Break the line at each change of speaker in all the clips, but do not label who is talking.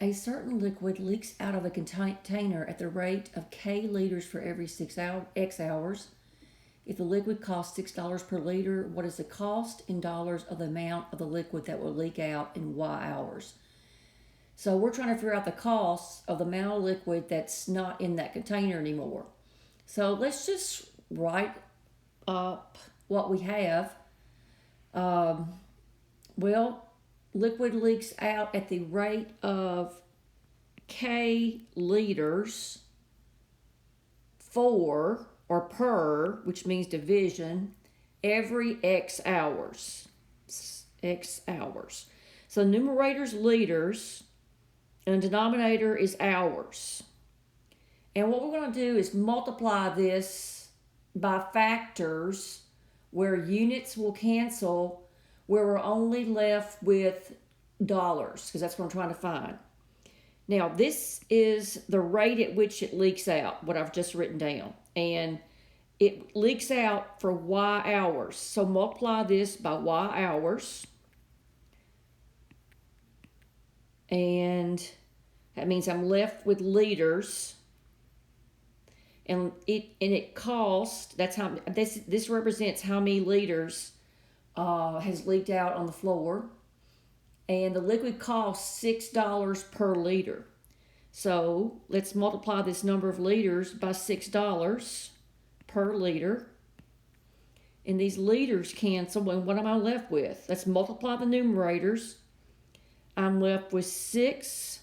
A certain liquid leaks out of a container at the rate of K liters for every X hours. If the liquid costs $6 per liter, what is the cost in dollars of the amount of the liquid that will leak out in Y hours? So we're trying to figure out the cost of the amount of liquid that's not in that container anymore. So let's just write up what we have. Um, well, liquid leaks out at the rate of K liters for or per, which means division, every X hours. X hours. So numerator's liters and the denominator is hours. And what we're going to do is multiply this by factors where units will cancel, where we're only left with dollars, because that's what I'm trying to find. Now, this is the rate at which it leaks out, what I've just written down. And it leaks out for Y hours. So multiply this by Y hours. And that means I'm left with liters. And it costs, that's how this represents how many liters has leaked out on the floor. And the liquid costs $6 per liter. So let's multiply this number of liters by $6 per liter. And these liters cancel, and what am I left with? Let's multiply the numerators. I'm left with $6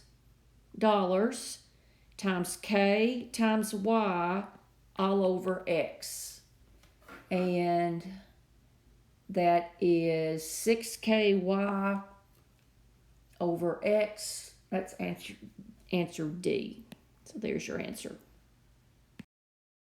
times K times Y all over X. And that is 6KY over X. That's answer D. So there's your answer.